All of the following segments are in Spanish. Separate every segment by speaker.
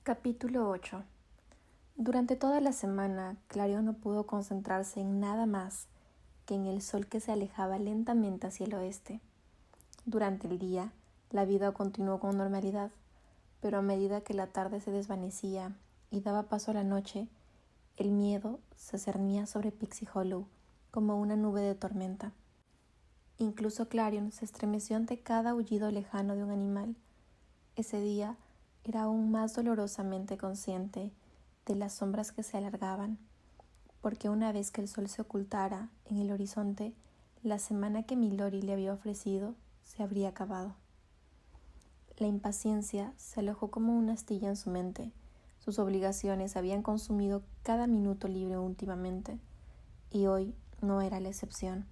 Speaker 1: Capítulo 8. Durante toda la semana, Clarion no pudo concentrarse en nada más que en el sol que se alejaba lentamente hacia el oeste. Durante el día, la vida continuó con normalidad, pero a medida que la tarde se desvanecía y daba paso a la noche, el miedo se cernía sobre Pixie Hollow como una nube de tormenta. Incluso Clarion se estremeció ante cada aullido lejano de un animal. Ese día era aún más dolorosamente consciente de las sombras que se alargaban, porque una vez que el sol se ocultara en el horizonte, la semana que Milori le había ofrecido se habría acabado. La impaciencia se alojó como una astilla en su mente. Sus obligaciones habían consumido cada minuto libre últimamente, y hoy no era la excepción.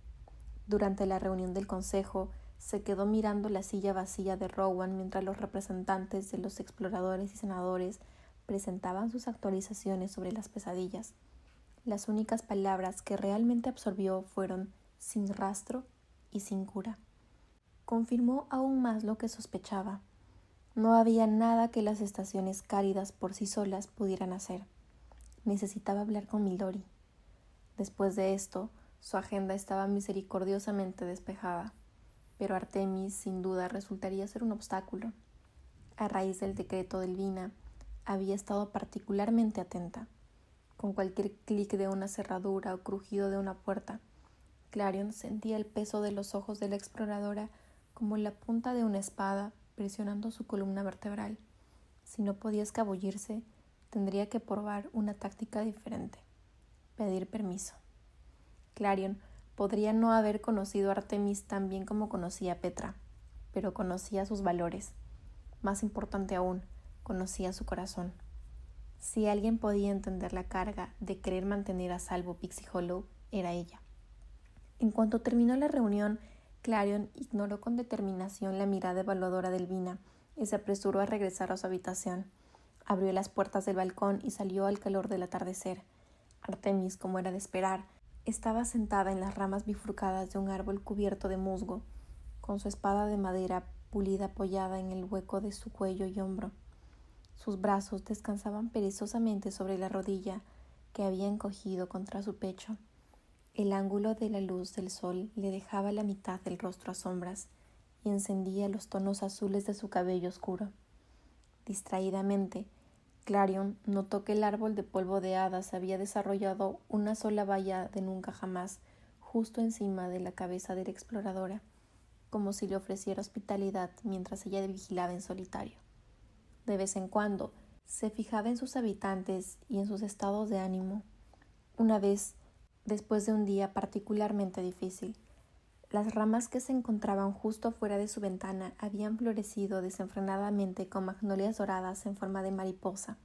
Speaker 1: Durante la reunión del consejo, se quedó mirando la silla vacía de Rowan mientras los representantes de los exploradores y senadores presentaban sus actualizaciones sobre las pesadillas. Las únicas palabras que realmente absorbió fueron sin rastro y sin cura. Confirmó aún más lo que sospechaba. No había nada que las estaciones cálidas por sí solas pudieran hacer. Necesitaba hablar con Milori. Después de esto, su agenda estaba misericordiosamente despejada. Pero Artemis sin duda resultaría ser un obstáculo. A raíz del decreto de Elvina, había estado particularmente atenta. Con cualquier clic de una cerradura o crujido de una puerta, Clarion sentía el peso de los ojos de la exploradora como la punta de una espada presionando su columna vertebral. Si no podía escabullirse, tendría que probar una táctica diferente: pedir permiso. Clarion podría no haber conocido a Artemis tan bien como conocía a Petra, pero conocía sus valores. Más importante aún, conocía su corazón. Si alguien podía entender la carga de querer mantener a salvo Pixie Hollow, era ella. En cuanto terminó la reunión, Clarion ignoró con determinación la mirada evaluadora de Elvina y se apresuró a regresar a su habitación. Abrió las puertas del balcón y salió al calor del atardecer. Artemis, como era de esperar, estaba sentada en las ramas bifurcadas de un árbol cubierto de musgo, con su espada de madera pulida apoyada en el hueco de su cuello y hombro. Sus brazos descansaban perezosamente sobre la rodilla que había encogido contra su pecho. El ángulo de la luz del sol le dejaba la mitad del rostro a sombras y encendía los tonos azules de su cabello oscuro. Distraídamente, Clarion notó que el árbol de polvo de hadas había desarrollado una sola valla de nunca jamás justo encima de la cabeza de la exploradora, como si le ofreciera hospitalidad mientras ella vigilaba en solitario. De vez en cuando se fijaba en sus habitantes y en sus estados de ánimo. Una vez, después de un día particularmente difícil, las ramas que se encontraban justo fuera de su ventana habían florecido desenfrenadamente con magnolias doradas en forma de mariposa.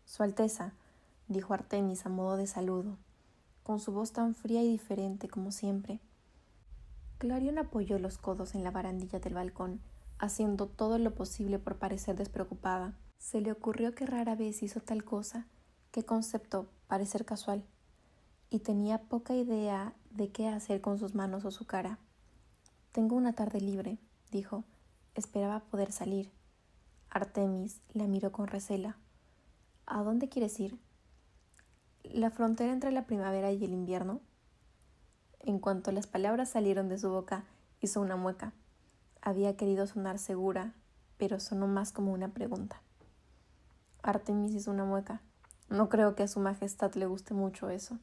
Speaker 1: «Su Alteza», dijo Artemis a modo de saludo, con su voz tan fría y diferente como siempre. Clarion apoyó los codos en la barandilla del balcón, haciendo todo lo posible por parecer despreocupada. Se le ocurrió que rara vez hizo tal cosa, qué concepto parecer casual, y tenía poca idea de qué hacer con sus manos o su cara. «Tengo una tarde libre», dijo. Esperaba poder salir. Artemis la miró con recelo. «¿A dónde quieres ir?» «¿La frontera entre la primavera y el invierno?» En cuanto las palabras salieron de su boca, hizo una mueca. Había querido sonar segura, pero sonó más como una pregunta. Artemis hizo una mueca. «No creo que a su majestad le guste mucho eso».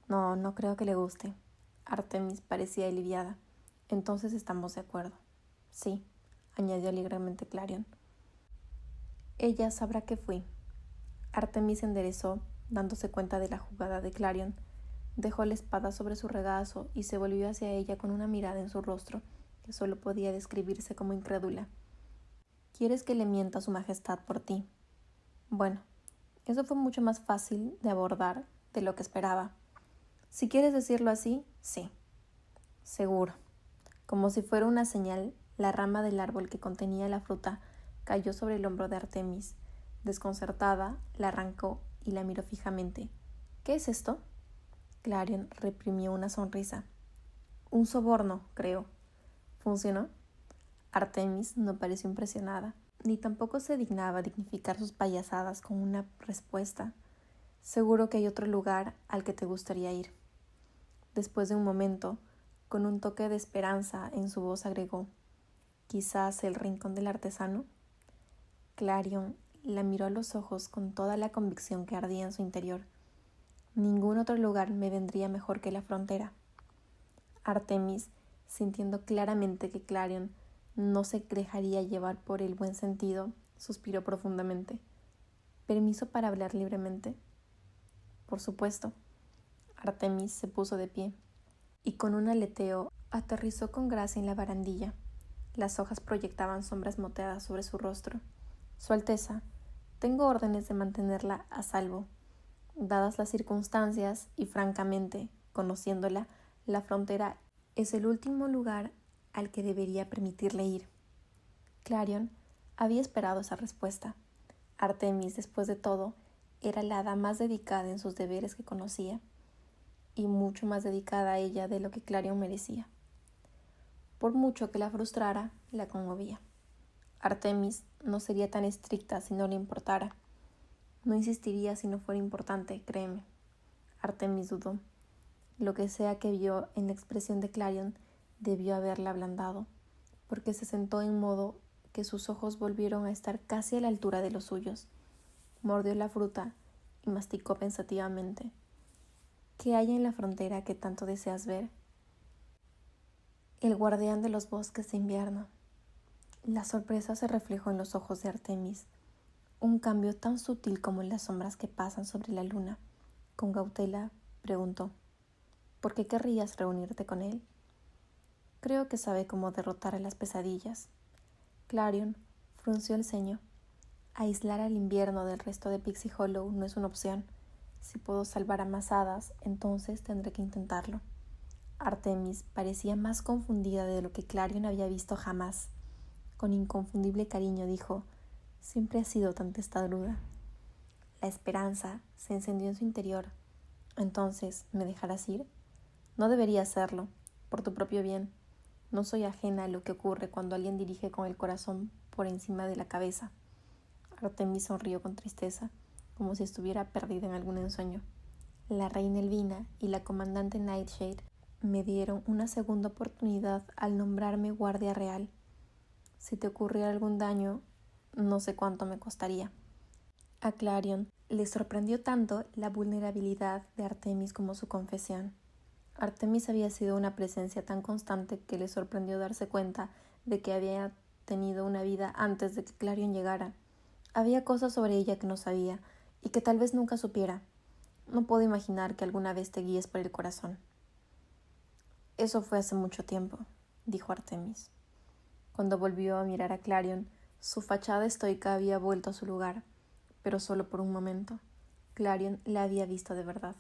Speaker 1: «No, no creo que le guste». Artemis parecía aliviada. «Entonces estamos de acuerdo». «Sí», añadió alegremente Clarion. «Ella sabrá que fui». Artemis se enderezó, dándose cuenta de la jugada de Clarion. Dejó la espada sobre su regazo y se volvió hacia ella con una mirada en su rostro que solo podía describirse como incrédula. «¿Quieres que le mienta a su majestad por ti?» Bueno, eso fue mucho más fácil de abordar de lo que esperaba. «Si quieres decirlo así, sí». «Seguro». Como si fuera una señal, la rama del árbol que contenía la fruta cayó sobre el hombro de Artemis. Desconcertada, la arrancó y la miró fijamente. «¿Qué es esto?» Clarion reprimió una sonrisa. «Un soborno, creo». «¿Funcionó?» Artemis no pareció impresionada. ni tampoco se dignaba dignificar sus payasadas con una respuesta. Seguro que hay otro lugar al que te gustaría ir. Después de un momento, con un toque de esperanza en su voz agregó: ¿quizás el rincón del artesano? Clarion la miró a los ojos con toda la convicción que ardía en su interior. Ningún otro lugar me vendría mejor que la frontera. Artemis, sintiendo claramente que Clarion no se dejaría llevar por el buen sentido, suspiró profundamente. ¿Permiso para hablar libremente? Por supuesto. Artemis se puso de pie y con un aleteo aterrizó con gracia en la barandilla. Las hojas proyectaban sombras moteadas sobre su rostro. Su Alteza, tengo órdenes de mantenerla a salvo. Dadas las circunstancias y francamente, conociéndola, la frontera es el último lugar al que debería permitirle ir. Clarion había esperado esa respuesta. Artemis, después de todo, era la hada más dedicada en sus deberes que conocía, y mucho más dedicada a ella de lo que Clarion merecía. Por mucho que la frustrara, la conmovía. Artemis no sería tan estricta si no le importara. No insistiría si no fuera importante, créeme. Artemis dudó. Lo que sea que vio en la expresión de Clarion debió haberla ablandado, porque se sentó en modo que sus ojos volvieron a estar casi a la altura de los suyos. Mordió la fruta y masticó pensativamente. ¿Qué hay en la frontera que tanto deseas ver? El guardián de los bosques de invierno. La sorpresa se reflejó en los ojos de Artemis, un cambio tan sutil como en las sombras que pasan sobre la luna. Con cautela preguntó: ¿por qué querrías reunirte con él? Creo que sabe cómo derrotar a las pesadillas. Clarion frunció el ceño. Aislar al invierno del resto de Pixie Hollow no es una opción. Si puedo salvar a más hadas, entonces tendré que intentarlo. Artemis parecía más confundida de lo que Clarion había visto jamás. Con inconfundible cariño dijo: siempre has sido tan testaruda. La esperanza se encendió en su interior. Entonces, ¿me dejarás ir? No debería hacerlo, por tu propio bien. No soy ajena a lo que ocurre cuando alguien dirige con el corazón por encima de la cabeza. Artemis sonrió con tristeza, como si estuviera perdida en algún ensueño. La reina Elvina y la comandante Nightshade me dieron una segunda oportunidad al nombrarme guardia real. Si te ocurriera algún daño, no sé cuánto me costaría. A Clarion le sorprendió tanto la vulnerabilidad de Artemis como su confesión. Artemis había sido una presencia tan constante que le sorprendió darse cuenta de que había tenido una vida antes de que Clarion llegara. Había cosas sobre ella que no sabía y que tal vez nunca supiera. No puedo imaginar que alguna vez te guíes por el corazón. Eso fue hace mucho tiempo, dijo Artemis. Cuando volvió a mirar a Clarion, su fachada estoica había vuelto a su lugar, pero solo por un momento. Clarion la había visto de verdad.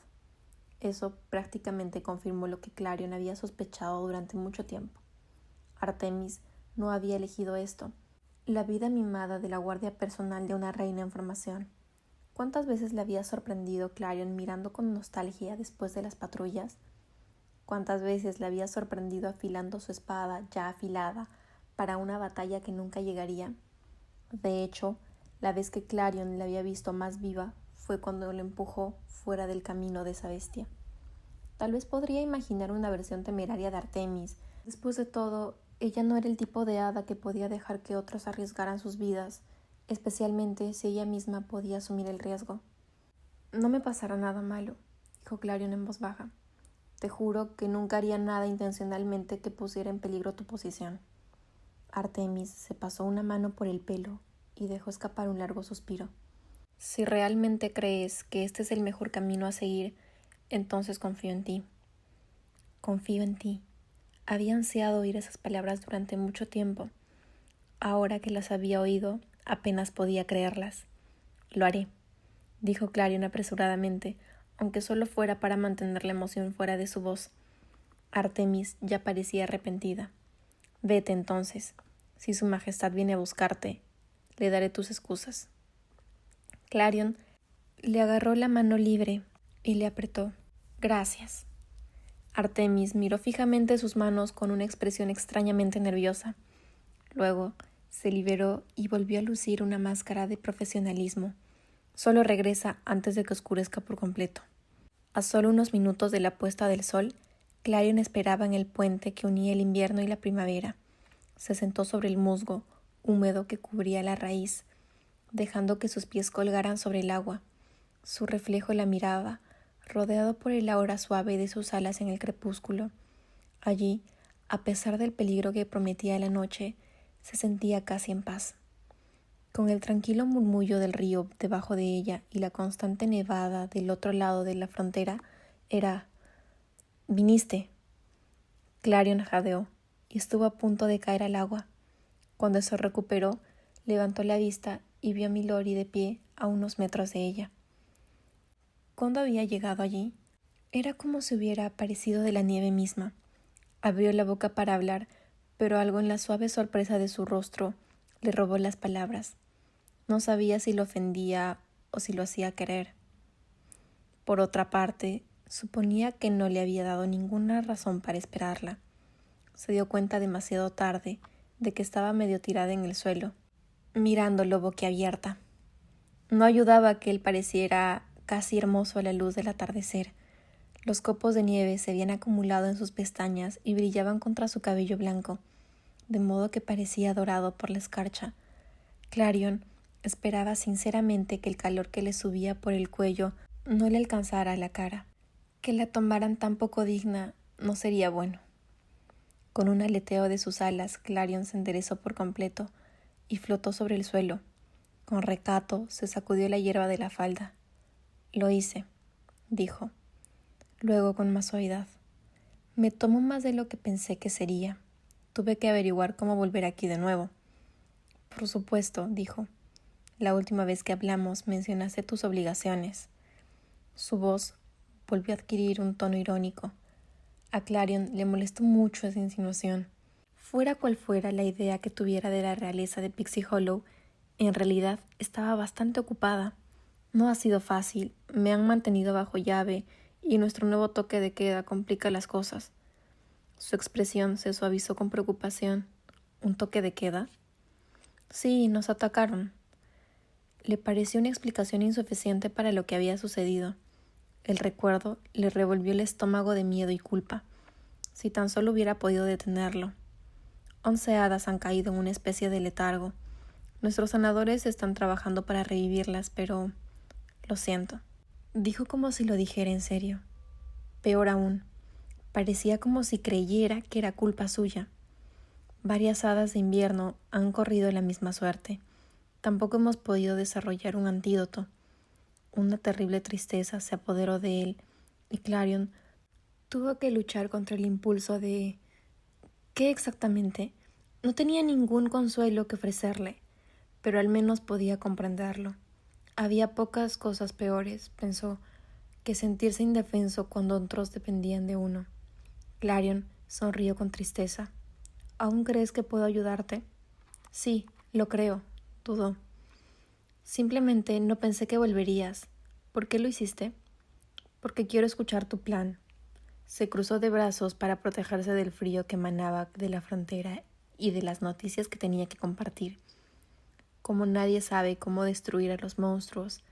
Speaker 1: Eso prácticamente confirmó lo que Clarion había sospechado durante mucho tiempo. Artemis no había elegido esto, la vida mimada de la guardia personal de una reina en formación. ¿Cuántas veces le había sorprendido Clarion mirando con nostalgia después de las patrullas? ¿Cuántas veces le había sorprendido afilando su espada ya afilada para una batalla que nunca llegaría? De hecho, la vez que Clarion la había visto más viva fue cuando lo empujó fuera del camino de esa bestia. Tal vez podría imaginar una versión temeraria de Artemis. Después de todo, ella no era el tipo de hada que podía dejar que otros arriesgaran sus vidas, especialmente si ella misma podía asumir el riesgo. No me pasará nada malo, dijo Clarion en voz baja. Te juro que nunca haría nada intencionalmente que pusiera en peligro tu posición. Artemis se pasó una mano por el pelo y dejó escapar un largo suspiro. Si realmente crees que este es el mejor camino a seguir, entonces confío en ti. Confío en ti. Había ansiado oír esas palabras durante mucho tiempo. Ahora que las había oído, apenas podía creerlas. Lo haré, dijo Clarion apresuradamente, aunque solo fuera para mantener la emoción fuera de su voz. Artemis ya parecía arrepentida. Vete entonces. Si su majestad viene a buscarte, le daré tus excusas. Clarion le agarró la mano libre y le apretó. Gracias. Artemis miró fijamente sus manos con una expresión extrañamente nerviosa. Luego Se liberó y volvió a lucir una máscara de profesionalismo. Solo regresa antes de que oscurezca por completo. A solo unos minutos de la puesta del sol, Clarion esperaba en el puente que unía el invierno y la primavera. Se sentó sobre el musgo húmedo que cubría la raíz, dejando que sus pies colgaran sobre el agua. Su reflejo la miraba, rodeado por el aura suave de sus alas en el crepúsculo. Allí, a pesar del peligro que prometía la noche, se sentía casi en paz. Con el tranquilo murmullo del río debajo de ella y la constante nevada del otro lado de la frontera, era «¿Viniste?». Clarion jadeó y estuvo a punto de caer al agua. Cuando se recuperó, levantó la vista y vio a Milori de pie a unos metros de ella. Cuando había llegado allí, era como si hubiera aparecido de la nieve misma. Abrió la boca para hablar, pero algo en la suave sorpresa de su rostro le robó las palabras. No sabía si lo ofendía o si lo hacía querer. Por otra parte, suponía que no le había dado ninguna razón para esperarla. Se dio cuenta demasiado tarde de que estaba medio tirada en el suelo, mirándolo boquiabierta. No ayudaba que él pareciera casi hermoso a la luz del atardecer. Los copos de nieve se habían acumulado en sus pestañas y brillaban contra su cabello blanco, de modo que parecía dorado por la escarcha. Clarion esperaba sinceramente que el calor que le subía por el cuello no le alcanzara a la cara. Que la tomaran tan poco digna no sería bueno. Con un aleteo de sus alas, Clarion se enderezó por completo y flotó sobre el suelo. Con recato se sacudió la hierba de la falda. «Lo hice», dijo. Luego con más suavidad. «Me tomó más de lo que pensé que sería. Tuve que averiguar cómo volver aquí de nuevo». «Por supuesto», dijo. «La última vez que hablamos mencionaste tus obligaciones». Su voz volvió a adquirir un tono irónico. A Clarion le molestó mucho esa insinuación. Fuera cual fuera la idea que tuviera de la realeza de Pixie Hollow, en realidad estaba bastante ocupada. No ha sido fácil, me han mantenido bajo llave y nuestro nuevo toque de queda complica las cosas. Su expresión se suavizó con preocupación. ¿Un toque de queda? Sí, nos atacaron. Le pareció una explicación insuficiente para lo que había sucedido. El recuerdo le revolvió el estómago de miedo y culpa. Si tan solo hubiera podido detenerlo. 11 hadas han caído en una especie de letargo. Nuestros sanadores están trabajando para revivirlas, pero... Lo siento. Dijo como si lo dijera en serio. Peor aún, parecía como si creyera que era culpa suya. Varias hadas de invierno han corrido la misma suerte. Tampoco hemos podido desarrollar un antídoto. Una terrible tristeza se apoderó de él, y Clarion tuvo que luchar contra el impulso de... ¿Qué exactamente? No tenía ningún consuelo que ofrecerle, pero al menos podía comprenderlo. Había pocas cosas peores, pensó, que sentirse indefenso cuando otros dependían de uno. Clarion sonrió con tristeza. ¿Aún crees que puedo ayudarte? Sí, lo creo, dudó. Simplemente no pensé que volverías. ¿Por qué lo hiciste? Porque quiero escuchar tu plan. Se cruzó de brazos para protegerse del frío que emanaba de la frontera y de las noticias que tenía que compartir. Como nadie sabe cómo destruir a los monstruos,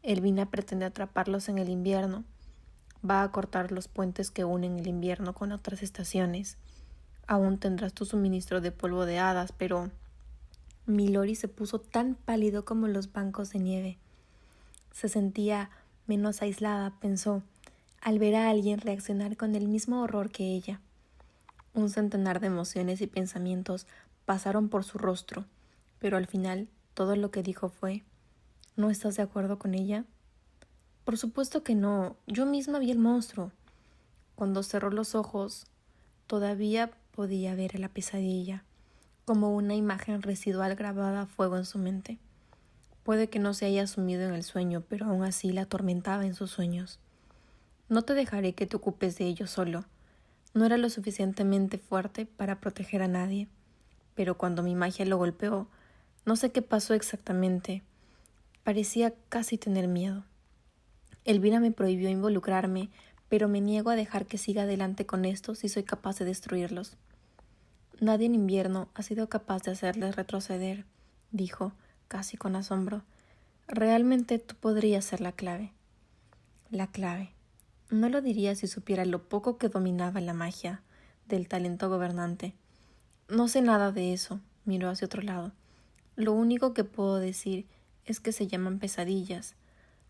Speaker 1: Elvina pretende atraparlos en el invierno. Va a cortar los puentes que unen el invierno con otras estaciones. Aún tendrás tu suministro de polvo de hadas, pero... Milori se puso tan pálido como los bancos de nieve. Se sentía menos aislada, pensó, al ver a alguien reaccionar con el mismo horror que ella. Un centenar de emociones y pensamientos pasaron por su rostro, pero al final todo lo que dijo fue: ¿No estás de acuerdo con ella? Por supuesto que no, yo misma vi el monstruo. Cuando cerró los ojos, todavía podía ver la pesadilla, como una imagen residual grabada a fuego en su mente. Puede que no se haya sumido en el sueño, pero aún así la atormentaba en sus sueños. No te dejaré que te ocupes de ello solo. No era lo suficientemente fuerte para proteger a nadie, pero cuando mi magia lo golpeó, no sé qué pasó exactamente. Parecía casi tener miedo. Elvira me prohibió involucrarme, pero me niego a dejar que siga adelante con esto si soy capaz de destruirlos. Nadie en invierno ha sido capaz de hacerles retroceder, dijo, casi con asombro. Realmente tú podrías ser la clave. La clave. No lo diría si supiera lo poco que dominaba la magia del talento gobernante. No sé nada de eso, miró hacia otro lado. Lo único que puedo decir es que se llaman pesadillas.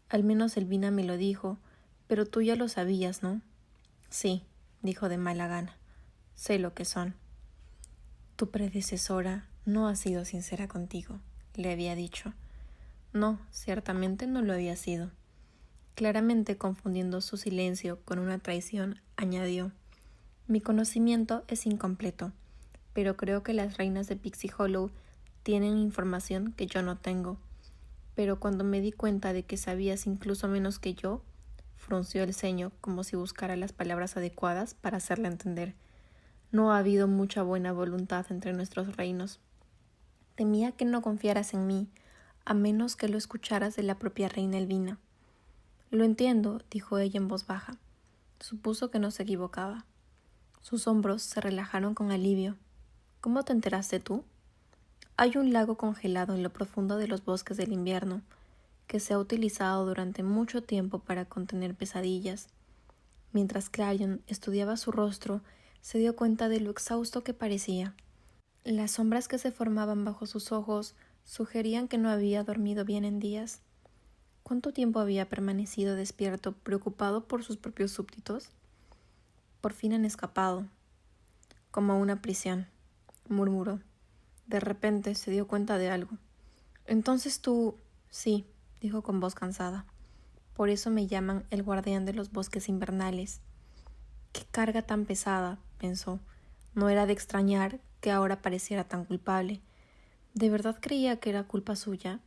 Speaker 1: Al menos Elvina me lo dijo, pero tú ya lo sabías, ¿no? Sí, dijo de mala gana. Sé lo que son. Tu predecesora no ha sido sincera contigo, le había dicho. No, ciertamente no lo había sido. Claramente confundiendo su silencio con una traición, añadió: Mi conocimiento es incompleto, pero creo que las reinas de Pixie Hollow tienen información que yo no tengo. Pero cuando me di cuenta de que sabías incluso menos que yo, frunció el ceño como si buscara las palabras adecuadas para hacerle entender. No ha habido mucha buena voluntad entre nuestros reinos. Temía que no confiaras en mí, a menos que lo escucharas de la propia reina Elvina. Lo entiendo, dijo ella en voz baja. Supuso que no se equivocaba. Sus hombros se relajaron con alivio. ¿Cómo te enteraste tú? Hay un lago congelado en lo profundo de los bosques del invierno, que se ha utilizado durante mucho tiempo para contener pesadillas. Mientras Clarion estudiaba su rostro, se dio cuenta de lo exhausto que parecía. Las sombras que se formaban bajo sus ojos sugerían que no había dormido bien en días. ¿Cuánto tiempo había permanecido despierto, preocupado por sus propios súbditos? Por fin han escapado. Como una prisión, murmuró. De repente se dio cuenta de algo. Entonces tú... Sí, dijo con voz cansada. Por eso me llaman el guardián de los bosques invernales. Qué carga tan pesada, pensó. No era de extrañar que ahora pareciera tan culpable. ¿De verdad creía que era culpa suya?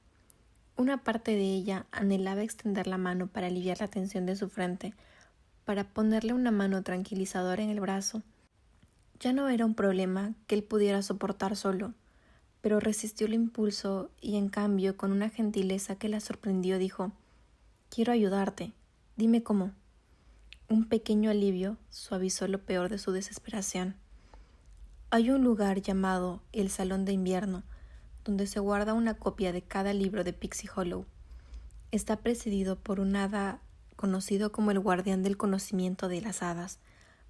Speaker 1: Una parte de ella anhelaba extender la mano para aliviar la tensión de su frente, para ponerle una mano tranquilizadora en el brazo. Ya no era un problema que él pudiera soportar solo, pero resistió el impulso y, en cambio, con una gentileza que la sorprendió, dijo: Quiero ayudarte. Dime cómo. Un pequeño alivio suavizó lo peor de su desesperación. Hay un lugar llamado el Salón de Invierno, donde se guarda una copia de cada libro de Pixie Hollow. Está presidido por un hada conocido como el guardián del conocimiento de las hadas.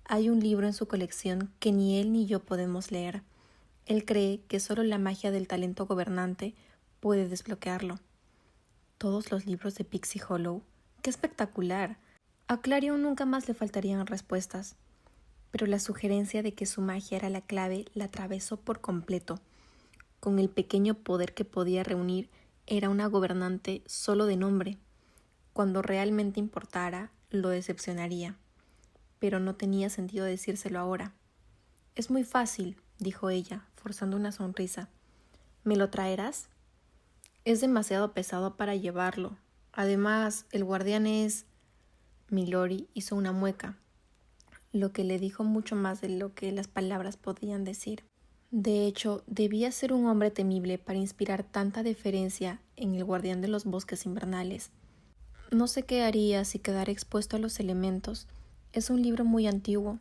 Speaker 1: Hay un libro en su colección que ni él ni yo podemos leer. Él cree que solo la magia del talento gobernante puede desbloquearlo. ¿Todos los libros de Pixie Hollow? ¡Qué espectacular! A Clarion nunca más le faltarían respuestas. Pero la sugerencia de que su magia era la clave la atravesó por completo. Con el pequeño poder que podía reunir, era una gobernante solo de nombre. Cuando realmente importara, lo decepcionaría. Pero no tenía sentido decírselo ahora. Es muy fácil, dijo ella, forzando una sonrisa. ¿Me lo traerás? Es demasiado pesado para llevarlo. Además, el guardián es... Milori hizo una mueca, lo que le dijo mucho más de lo que las palabras podían decir. De hecho, debía ser un hombre temible para inspirar tanta deferencia en el guardián de los bosques invernales. No sé qué haría si quedara expuesto a los elementos. Es un libro muy antiguo.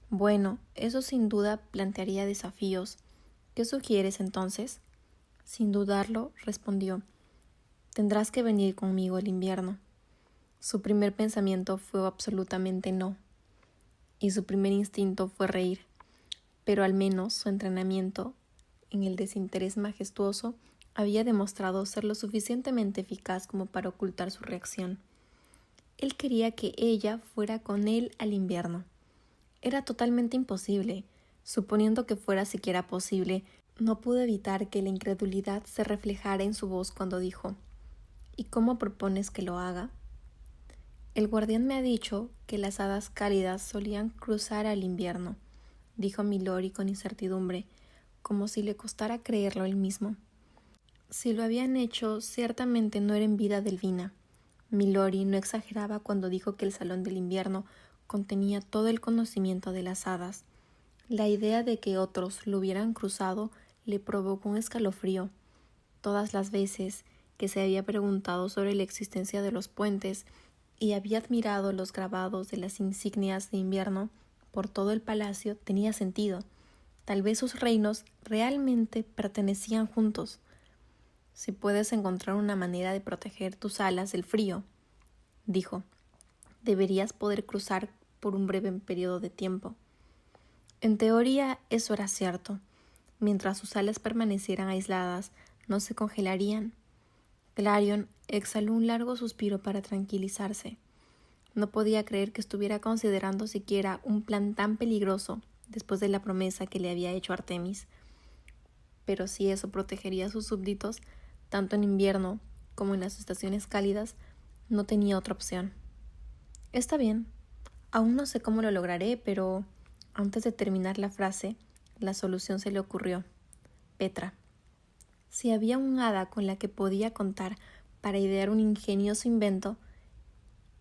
Speaker 1: Bueno, eso sin duda plantearía desafíos. ¿Qué sugieres entonces? Sin dudarlo, respondió: Tendrás que venir conmigo el invierno. Su primer pensamiento fue absolutamente no, y su primer instinto fue reír, pero al menos su entrenamiento en el desinterés majestuoso había demostrado ser lo suficientemente eficaz como para ocultar su reacción. Él quería que ella fuera con él al invierno. Era totalmente imposible. Suponiendo que fuera siquiera posible, no pudo evitar que la incredulidad se reflejara en su voz cuando dijo: ¿Y cómo propones que lo haga? El guardián me ha dicho que las hadas cálidas solían cruzar al invierno, dijo Milori con incertidumbre, como si le costara creerlo él mismo. Si lo habían hecho, ciertamente no era en vida de Elvina. Milori no exageraba cuando dijo que el Salón del Invierno contenía todo el conocimiento de las hadas. La idea de que otros lo hubieran cruzado le provocó un escalofrío. Todas las veces que se había preguntado sobre la existencia de los puentes y había admirado los grabados de las insignias de invierno por todo el palacio, tenía sentido. Tal vez sus reinos realmente pertenecían juntos. Si puedes encontrar una manera de proteger tus alas del frío, dijo, deberías poder cruzar por un breve periodo de tiempo. En teoría, eso era cierto. Mientras sus alas permanecieran aisladas, no se congelarían. Clarion exhaló un largo suspiro para tranquilizarse. No podía creer que estuviera considerando siquiera un plan tan peligroso después de la promesa que le había hecho Artemis. Pero si eso protegería a sus súbditos, tanto en invierno como en las estaciones cálidas, no tenía otra opción. Está bien, aún no sé cómo lo lograré, pero antes de terminar la frase, la solución se le ocurrió. Petra. Si había un hada con la que podía contar para idear un ingenioso invento,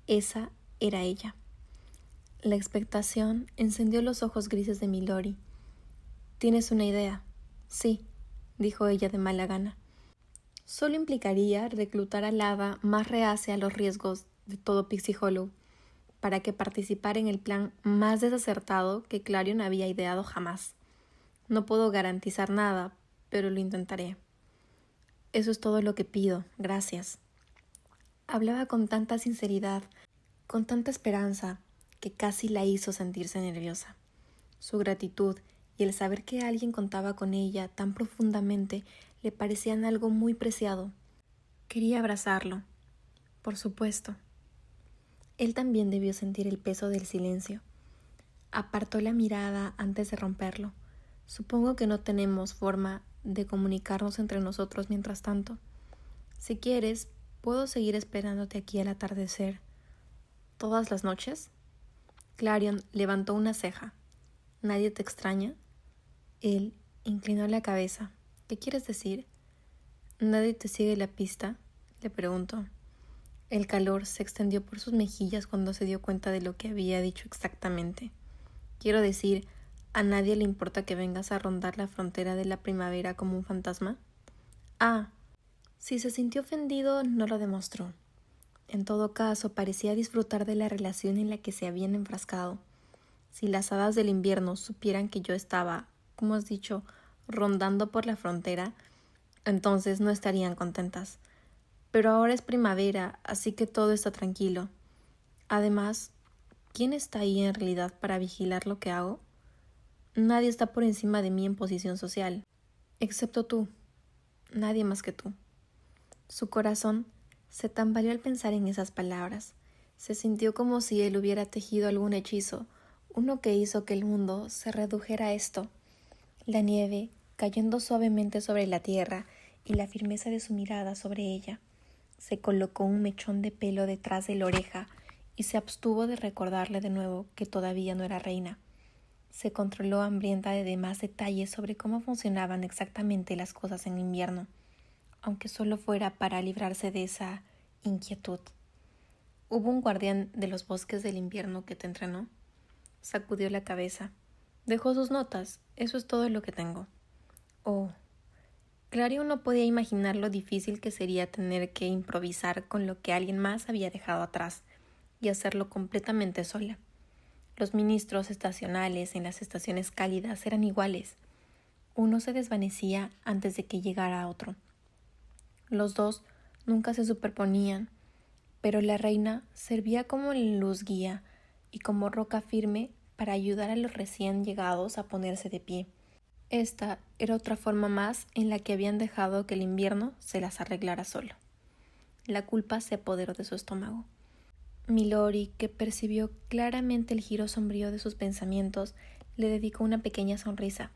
Speaker 1: esa era ella. La expectación encendió los ojos grises de Milori. ¿Tienes una idea? Sí, dijo ella de mala gana. Solo implicaría reclutar al hada más reacia a los riesgos de todo Pixie Hollow, para que participara en el plan más desacertado que Clarion había ideado jamás. No puedo garantizar nada, pero lo intentaré. Eso es todo lo que pido, gracias. Hablaba con tanta sinceridad, con tanta esperanza, que casi la hizo sentirse nerviosa. Su gratitud y el saber que alguien contaba con ella tan profundamente le parecían algo muy preciado. Quería abrazarlo, por supuesto. Él también debió sentir el peso del silencio. Apartó la mirada antes de romperlo. Supongo que no tenemos forma de comunicarnos entre nosotros mientras tanto. Si quieres, puedo seguir esperándote aquí al atardecer. ¿Todas las noches? Clarion levantó una ceja. ¿Nadie te extraña? Él inclinó la cabeza. ¿Qué quieres decir? ¿Nadie te sigue la pista?, le preguntó. El calor se extendió por sus mejillas cuando se dio cuenta de lo que había dicho exactamente. Quiero decir, ¿a nadie le importa que vengas a rondar la frontera de la primavera como un fantasma? Ah, si se sintió ofendido, no lo demostró. En todo caso, parecía disfrutar de la relación en la que se habían enfrascado. Si las hadas del invierno supieran que yo estaba, como has dicho, rondando por la frontera, entonces no estarían contentas. Pero ahora es primavera, así que todo está tranquilo. Además, ¿quién está ahí en realidad para vigilar lo que hago? Nadie está por encima de mí en posición social, excepto tú. Nadie más que tú. Su corazón se tambaleó al pensar en esas palabras. Se sintió como si él hubiera tejido algún hechizo, uno que hizo que el mundo se redujera a esto. La nieve cayendo suavemente sobre la tierra y la firmeza de su mirada sobre ella. Se colocó un mechón de pelo detrás de la oreja y se abstuvo de recordarle de nuevo que todavía no era reina. Se controló hambrienta de demás detalles sobre cómo funcionaban exactamente las cosas en invierno, aunque solo fuera para librarse de esa inquietud. ¿Hubo un guardián de los bosques del invierno que te entrenó? Sacudió la cabeza. Dejó sus notas, eso es todo lo que tengo. Oh. Clarion no podía imaginar lo difícil que sería tener que improvisar con lo que alguien más había dejado atrás y hacerlo completamente sola. Los ministros estacionales en las estaciones cálidas eran iguales. Uno se desvanecía antes de que llegara otro. Los dos nunca se superponían, pero la reina servía como luz guía y como roca firme para ayudar a los recién llegados a ponerse de pie. Esta era otra forma más en la que habían dejado que el invierno se las arreglara solo. La culpa se apoderó de su estómago. Milori, que percibió claramente el giro sombrío de sus pensamientos, le dedicó una pequeña sonrisa.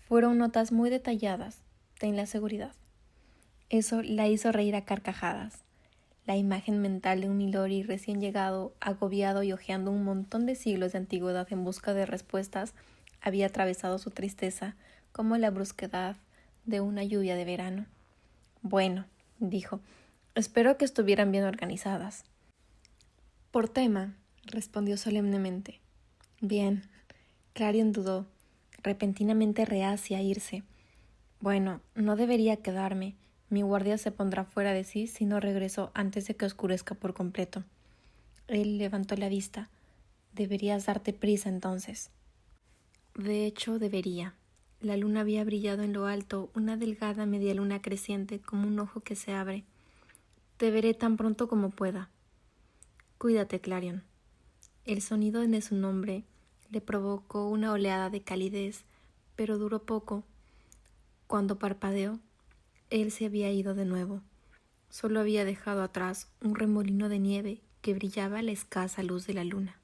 Speaker 1: Fueron notas muy detalladas, ten la seguridad. Eso la hizo reír a carcajadas. La imagen mental de un Milori recién llegado, agobiado y hojeando un montón de siglos de antigüedad en busca de respuestas, había atravesado su tristeza como la brusquedad de una lluvia de verano. Bueno, dijo, espero que estuvieran bien organizadas. Por tema, respondió solemnemente. Bien. Clarion dudó, repentinamente reacia a irse. Bueno, no debería quedarme. Mi guardia se pondrá fuera de sí si no regreso antes de que oscurezca por completo. Él levantó la vista. Deberías darte prisa entonces. De hecho, debería. La luna había brillado en lo alto, una delgada media luna creciente como un ojo que se abre. Te veré tan pronto como pueda. Cuídate, Clarion. El sonido de su nombre le provocó una oleada de calidez, pero duró poco. Cuando parpadeó, él se había ido de nuevo. Solo había dejado atrás un remolino de nieve que brillaba a la escasa luz de la luna.